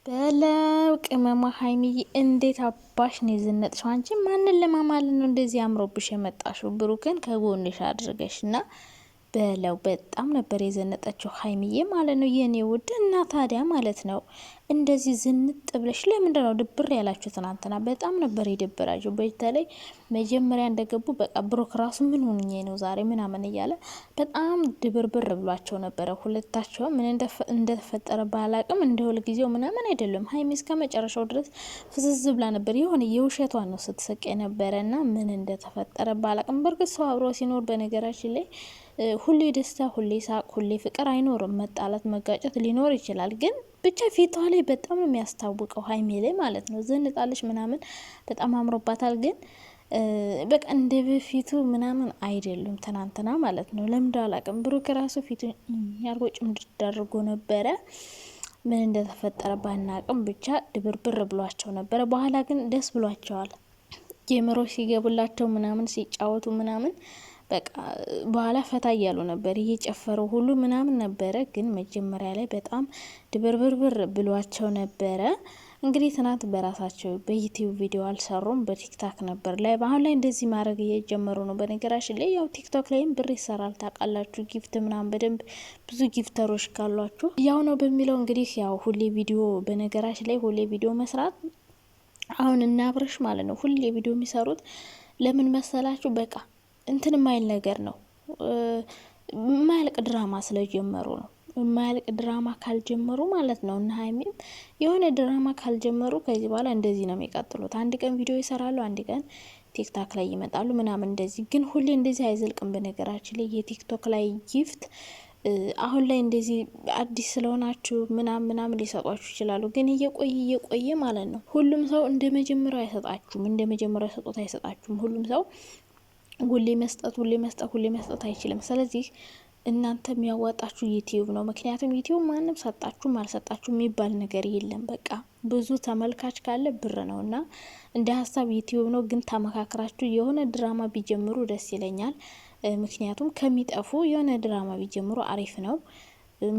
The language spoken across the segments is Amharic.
በለው ቅመማ ሀይሚዬ እንዴት አባሽ ነው የዘነጥሽው? አንቺ ማንን ለማማልን ነው እንደዚህ አምሮብሽ የመጣሽው? ብሩክን ከጎንሽ አድርገሽና በለው በጣም ነበር የዘነጠችው ሀይሚዬ ማለት ነው የኔ ውድ። እና ታዲያ ማለት ነው እንደዚህ ዝንጥ ብለሽ ለምንድን ነው ድብር ያላችሁ? ትናንትና በጣም ነበር የደበራችሁ። በተለይ መጀመሪያ እንደገቡ በቃ ብሩክ ራሱ ምን ሆኜ ነው ዛሬ ምናምን እያለ በጣም ድብርብር ብሏቸው ነበረ። ሁለታቸው ምን እንደተፈጠረ ባላቅም እንደ ሁል ጊዜው ምናምን አይደለም። ሀይሚ እስከ መጨረሻው ድረስ ፍዝዝ ብላ ነበር። የሆነ የውሸቷን ነው ስትሰቅ የነበረ እና ምን እንደተፈጠረ ባላቅም። በእርግጥ ሰው አብሮ ሲኖር በነገራችን ላይ ሁሌ ደስታ፣ ሁሌ ሳቅ፣ ሁሌ ፍቅር አይኖርም። መጣላት፣ መጋጨት ሊኖር ይችላል። ግን ብቻ ፊቷ ላይ በጣም የሚያስታውቀው ሀይሜ ላይ ማለት ነው። ዘንጣለች ምናምን በጣም አምሮባታል። ግን በቃ እንደ በፊቱ ምናምን አይደሉም ትናንትና ማለት ነው። ለምዶ አላቅም። ብሩክ ራሱ ፊቱ ያርጎ ጭምድድ አድርጎ ነበረ። ምን እንደተፈጠረ ባናቅም ብቻ ድብርብር ብሏቸው ነበረ። በኋላ ግን ደስ ብሏቸዋል። ጌመሮች ሲገቡላቸው ምናምን ሲጫወቱ ምናምን በቃ በኋላ ፈታ እያሉ ነበር፣ እየጨፈሩ ሁሉ ምናምን ነበረ። ግን መጀመሪያ ላይ በጣም ድብርብርብር ብሏቸው ነበረ። እንግዲህ ትናንት በራሳቸው በዩቲዩብ ቪዲዮ አልሰሩም፣ በቲክታክ ነበር ላይ። አሁን ላይ እንደዚህ ማድረግ እየጀመሩ ነው። በነገራችን ላይ ያው ቲክቶክ ላይም ብር ይሰራል ታውቃላችሁ። ጊፍት ምናምን በደንብ ብዙ ጊፍተሮች ካሏችሁ ያው ነው በሚለው እንግዲህ ያው ሁሌ ቪዲዮ በነገራችን ላይ ሁሌ ቪዲዮ መስራት አሁን እናብረሽ ማለት ነው። ሁሌ ቪዲዮ የሚሰሩት ለምን መሰላችሁ? በቃ እንትን ማይል ነገር ነው። ማያልቅ ድራማ ስለጀመሩ ነው። ማያልቅ ድራማ ካልጀመሩ ማለት ነው። እና ሀይሚም የሆነ ድራማ ካልጀመሩ ከዚህ በኋላ እንደዚህ ነው የሚቀጥሉት። አንድ ቀን ቪዲዮ ይሰራሉ፣ አንድ ቀን ቲክታክ ላይ ይመጣሉ ምናምን እንደዚህ። ግን ሁሌ እንደዚህ አይዘልቅም። በነገራችን ላይ የቲክቶክ ላይ ጊፍት አሁን ላይ እንደዚህ አዲስ ስለሆናችሁ ምናምን ሊሰጧችሁ ይችላሉ። ግን እየቆየ ማለት ነው። ሁሉም ሰው እንደ መጀመሪያው አይሰጣችሁም። እንደ መጀመሪያው ሰጦት አይሰጣችሁም። ሁሉም ሰው ሁሌ መስጠት አይችልም። ስለዚህ እናንተ የሚያዋጣችሁ ዩቲዩብ ነው። ምክንያቱም ዩቲዩብ ማንም ሰጣችሁም አልሰጣችሁ የሚባል ነገር የለም። በቃ ብዙ ተመልካች ካለ ብር ነው እና እንደ ሀሳብ ዩቲዩብ ነው። ግን ተመካክራችሁ የሆነ ድራማ ቢጀምሩ ደስ ይለኛል። ምክንያቱም ከሚጠፉ የሆነ ድራማ ቢጀምሩ አሪፍ ነው።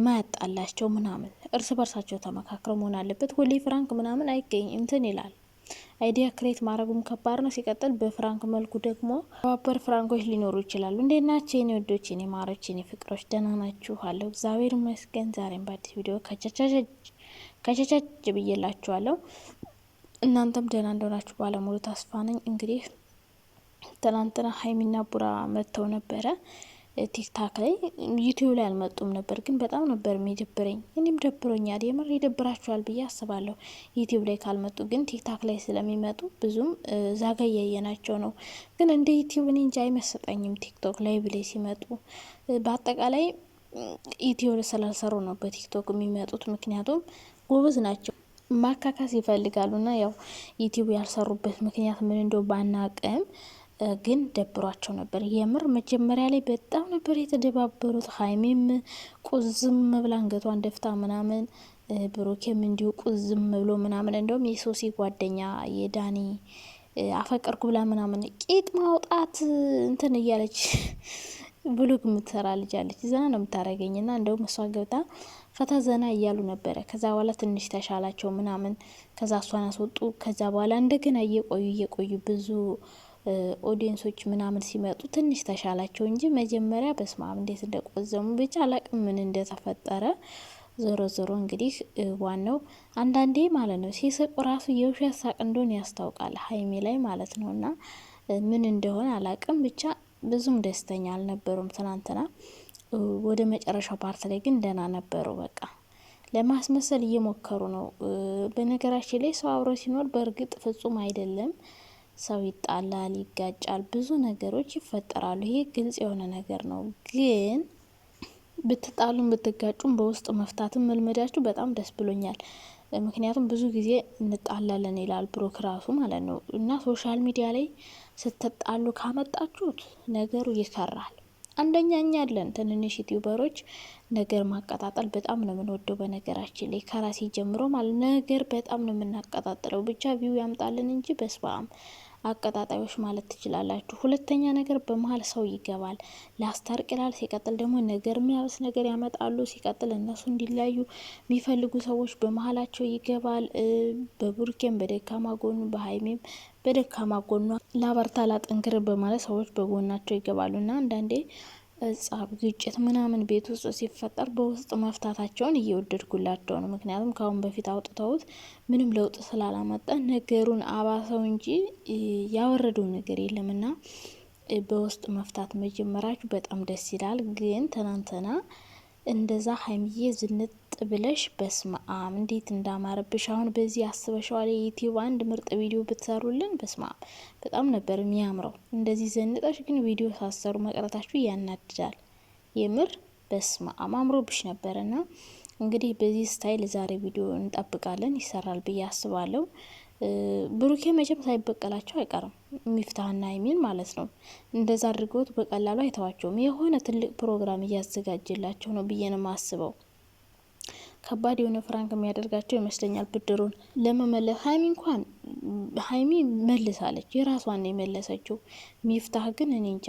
ማያጣላቸው ምናምን እርስ በርሳቸው ተመካክረው መሆን አለበት። ሁሌ ፍራንክ ምናምን አይገኝ እንትን ይላል። አይዲያ ክሬት ማድረጉም ከባድ ነው። ሲቀጥል በፍራንክ መልኩ ደግሞ ባበር ፍራንኮች ሊኖሩ ይችላሉ። እንዴት ናቸው የኔ ወዶች፣ የኔ ማሮች፣ የኔ ፍቅሮች? ደህና ናችሁ? አለሁ እግዚአብሔር ይመስገን። ዛሬም በአዲስ ቪዲዮ ከቻቻች ብዬላችኋለሁ። እናንተም ደህና እንደሆናችሁ ባለሙሉ ተስፋ ነኝ። እንግዲህ ትናንትና ሀይሚና ቡራ መጥተው ነበረ ቲክታክ ላይ። ዩቲዩብ ላይ አልመጡም ነበር፣ ግን በጣም ነበር የሚደብረኝ። እኔም ደብሮኛል። የምር ይደብራችኋል ብዬ አስባለሁ። ዩቲዩብ ላይ ካልመጡ ግን ቲክታክ ላይ ስለሚመጡ ብዙም ዛጋ እያየናቸው ነው። ግን እንደ ዩቲዩብ እኔ እንጂ አይመስጠኝም ቲክቶክ ላይ ብላይ ሲመጡ። በአጠቃላይ ዩቲዩብ ስላልሰሩ ነው በቲክቶክ የሚመጡት። ምክንያቱም ጎበዝ ናቸው፣ ማካካስ ይፈልጋሉና ያው ዩቲዩብ ያልሰሩበት ምክንያት ምን እንደው ባናቅም ግን ደብሯቸው ነበር። የምር መጀመሪያ ላይ በጣም ነበር የተደባበሩት። ሀይሜም ቁዝም ብላ አንገቷን ደፍታ ምናምን፣ ብሩኬም እንዲሁ ቁዝም ብሎ ምናምን። እንደውም የሶሲ ጓደኛ የዳኒ አፈቀርኩ ብላ ምናምን ቂጥ ማውጣት እንትን እያለች ብሎግ የምትሰራ ልጅ አለች። ዘና ነው የምታረገኝ። ና እንደውም እሷ ገብታ ፈታ ዘና እያሉ ነበረ። ከዛ በኋላ ትንሽ ተሻላቸው ምናምን። ከዛ እሷን አስወጡ። ከዛ በኋላ እንደገና እየቆዩ ብዙ ኦዲየንሶች ምናምን ሲመጡ ትንሽ ተሻላቸው እንጂ መጀመሪያ በስማም እንዴት እንደቆዘሙ ብቻ አላቅም ምን እንደተፈጠረ። ዞሮ እንግዲህ ዋናው አንዳንዴ ማለት ነው ሲስቁ ራሱ የውሸት ሳቅ እንደሆነ ያስታውቃል ሀይሜ ላይ ማለት ነው። እና ምን እንደሆነ አላቅም ብቻ ብዙም ደስተኛ አልነበሩም ትናንትና። ወደ መጨረሻው ፓርት ላይ ግን ደህና ነበሩ። በቃ ለማስመሰል እየሞከሩ ነው። በነገራችን ላይ ሰው አብሮ ሲኖር በእርግጥ ፍጹም አይደለም። ሰው ይጣላል፣ ይጋጫል፣ ብዙ ነገሮች ይፈጠራሉ። ይሄ ግልጽ የሆነ ነገር ነው። ግን ብትጣሉም ብትጋጩም በውስጥ መፍታትን መልመዳችሁ በጣም ደስ ብሎኛል። ምክንያቱም ብዙ ጊዜ እንጣላለን ይላል ብሩክ ራሱ ማለት ነው። እና ሶሻል ሚዲያ ላይ ስትጣሉ ካመጣችሁት ነገሩ ይከራል። አንደኛ እኛ አለን ትንንሽ ዩቲዩበሮች ነገር ማቀጣጠል በጣም ነው የምንወደው። በነገራችን ላይ ከራሴ ጀምሮ ማለት ነገር በጣም ነው የምናቀጣጥለው። ብቻ ቪው ያምጣልን እንጂ በስባም አቀጣጣዮች ማለት ትችላላችሁ። ሁለተኛ ነገር በመሀል ሰው ይገባል ላስታርቅ ይላል። ሲቀጥል ደግሞ ነገር የሚያበስ ነገር ያመጣሉ። ሲቀጥል እነሱ እንዲለያዩ የሚፈልጉ ሰዎች በመሀላቸው ይገባል። በቡርኬም በደካማ ጎኑ በሀይሜም በደካማ ጎኗ ላበርታ ላጠንክር በማለት ሰዎች በጎናቸው ይገባሉና አንዳንዴ ጸብ፣ ግጭት ምናምን ቤት ውስጥ ሲፈጠር በውስጥ መፍታታቸውን እየወደድኩላቸው ነው። ምክንያቱም ከአሁን በፊት አውጥተውት ምንም ለውጥ ስላላመጣ ነገሩን አባሰው እንጂ ያወረደው ነገር የለምና በውስጥ መፍታት መጀመራችሁ በጣም ደስ ይላል። ግን ትናንትና እንደዛ ሀይሚዬ ዝንጥ ብለሽ በስማአም እንዴት እንዳማረብሽ አሁን በዚህ አስበሽዋል። የዩቲዩብ አንድ ምርጥ ቪዲዮ ብትሰሩልን በስማአም በጣም ነበር የሚያምረው። እንደዚህ ዘንጠሽ ግን ቪዲዮ ሳሰሩ መቅረታችሁ ያናድዳል። የምር በስማአም አምሮብሽ ነበርና እንግዲህ በዚህ ስታይል ዛሬ ቪዲዮ እንጠብቃለን፣ ይሰራል ብዬ አስባለሁ። ብሩኬ መቼም ሳይበቀላቸው አይቀርም፣ ሚፍታህና ሀይሚን ማለት ነው። እንደዛ አድርገውት በቀላሉ አይተዋቸውም። የሆነ ትልቅ ፕሮግራም እያዘጋጀላቸው ነው ብዬ ነው ማስበው። ከባድ የሆነ ፍራንክ የሚያደርጋቸው ይመስለኛል ብድሩን ለመመለስ። ሀይሚ መልሳለች፣ የራሷን የመለሰችው። ሚፍታህ ግን እኔ እንጃ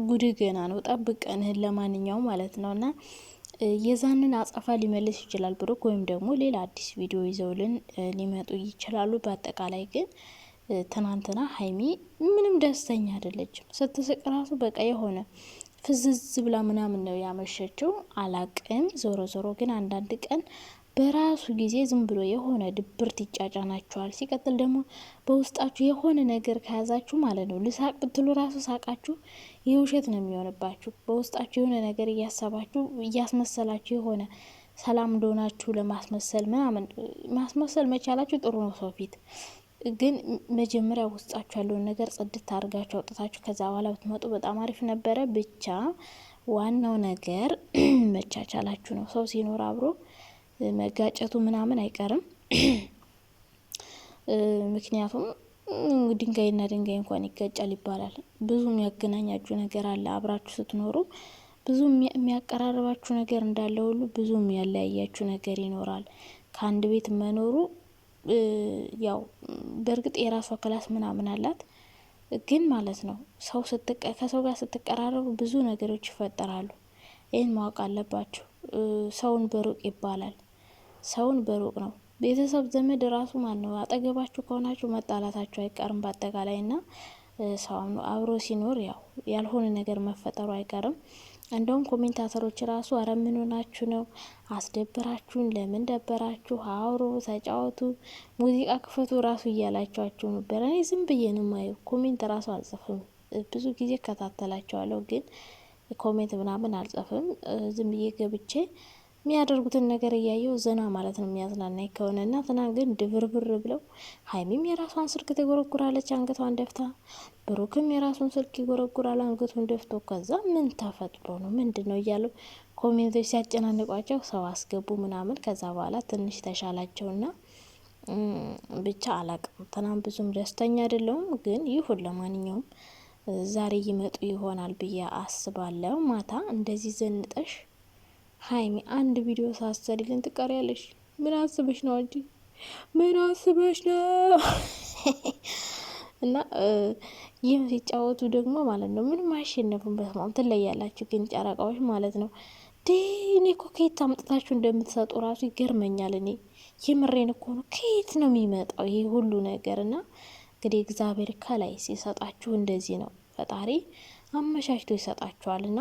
ጉድ ገና ነው፣ ጠብቀንህን ለማንኛውም ማለት ነውና የዛንን አጸፋ ሊመልስ ይችላል ብሩክ፣ ወይም ደግሞ ሌላ አዲስ ቪዲዮ ይዘውልን ሊመጡ ይችላሉ። በአጠቃላይ ግን ትናንትና ሀይሚ ምንም ደስተኛ አይደለችም። ስትስቅ ራሱ በቃ የሆነ ፍዝዝ ብላ ምናምን ነው ያመሸችው። አላቅም። ዞሮ ዞሮ ግን አንዳንድ ቀን በራሱ ጊዜ ዝም ብሎ የሆነ ድብርት ይጫጫናችኋል። ሲቀጥል ደግሞ በውስጣችሁ የሆነ ነገር ከያዛችሁ ማለት ነው ልሳቅ ብትሉ ራሱ ሳቃችሁ የውሸት ነው የሚሆንባችሁ። በውስጣችሁ የሆነ ነገር እያሰባችሁ እያስመሰላችሁ የሆነ ሰላም እንደሆናችሁ ለማስመሰል ምናምን ማስመሰል መቻላችሁ ጥሩ ነው ሰው ፊት። ግን መጀመሪያ ውስጣችሁ ያለውን ነገር ጽድት አድርጋችሁ አውጥታችሁ ከዛ በኋላ ብትመጡ በጣም አሪፍ ነበረ። ብቻ ዋናው ነገር መቻቻላችሁ ነው። ሰው ሲኖር አብሮ መጋጨቱ ምናምን አይቀርም። ምክንያቱም ድንጋይና ድንጋይ እንኳን ይጋጫል ይባላል። ብዙ የሚያገናኛችሁ ነገር አለ አብራችሁ ስትኖሩ። ብዙ የሚያቀራርባችሁ ነገር እንዳለ ሁሉ ብዙ የሚያለያያችሁ ነገር ይኖራል። ከአንድ ቤት መኖሩ ያው በእርግጥ የራሷ ክላስ ምናምን አላት፣ ግን ማለት ነው ሰው ከሰው ጋር ስትቀራረቡ ብዙ ነገሮች ይፈጠራሉ። ይህን ማወቅ አለባችሁ። ሰውን በሩቅ ይባላል። ሰውን በሩቅ ነው። ቤተሰብ ዘመድ ራሱ ማን ነው አጠገባችሁ ከሆናችሁ መጣላታችሁ አይቀርም በአጠቃላይ ና ሰው አብሮ ሲኖር ያው ያልሆነ ነገር መፈጠሩ አይቀርም። እንደውም ኮሜንታተሮች ራሱ አረ ምን ሆናችሁ ነው? አስደብራችሁን? ለምን ደበራችሁ? አውሮ ተጫወቱ፣ ሙዚቃ ክፈቱ ራሱ እያላችኋችሁ ነበር። እኔ ዝም ብዬ ነው ማየው፣ ኮሜንት ራሱ አልጽፍም። ብዙ ጊዜ እከታተላቸዋለሁ ግን ኮሜንት ምናምን አልጽፍም። ዝም ብዬ ገብቼ የሚያደርጉትን ነገር እያየው ዘና ማለት ነው የሚያዝናናኝ ከሆነ እና ትናንት ግን ድብርብር ብለው ሀይሚም የራሷን ስልክ ትጎረጉራለች አንገቷን ደፍታ፣ ብሩክም የራሱን ስልክ ይጎረጉራል አንገቱን ደፍቶ። ከዛ ምን ተፈጥሮ ነው ምንድን ነው እያሉ ኮሜንቶች ሲያጨናንቋቸው ሰው አስገቡ ምናምን። ከዛ በኋላ ትንሽ ተሻላቸውና ብቻ አላቅም። ትናንት ብዙም ደስተኛ አይደለሁም፣ ግን ይሁን ለማንኛውም ዛሬ ይመጡ ይሆናል ብዬ አስባለሁ። ማታ እንደዚህ ዘንጠሽ ሀይሚ አንድ ቪዲዮ ሳሰሪልን ትቀሪያለሽ። ምን አስበሽ ነው እንጂ ምን አስበሽ ነው? እና ይህም ሲጫወቱ ደግሞ ማለት ነው ምንም አይሸነፉም። በስማም ትለያላችሁ ግን ጨረቃዎች ማለት ነው። እኔ እኮ ከየት አምጥታችሁ እንደምትሰጡ ራሱ ይገርመኛል። እኔ የምሬን እኮ ነው። ከየት ነው የሚመጣው ይሄ ሁሉ ነገር? እና እንግዲህ እግዚአብሔር ከላይ ሲሰጣችሁ እንደዚህ ነው። ፈጣሪ አመቻችቶ ይሰጣችኋል። እና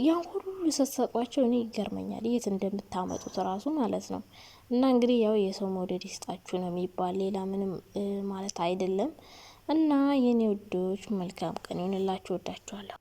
ያን ሁሉ ስትሰጧቸው እኔ ይገርመኛል የት እንደምታመጡት ራሱ ማለት ነው። እና እንግዲህ ያው የሰው መውደድ ይስጣችሁ ነው የሚባል፣ ሌላ ምንም ማለት አይደለም። እና የኔ ውዶች መልካም ቀን ይሁንላችሁ። ወዳችኋለሁ።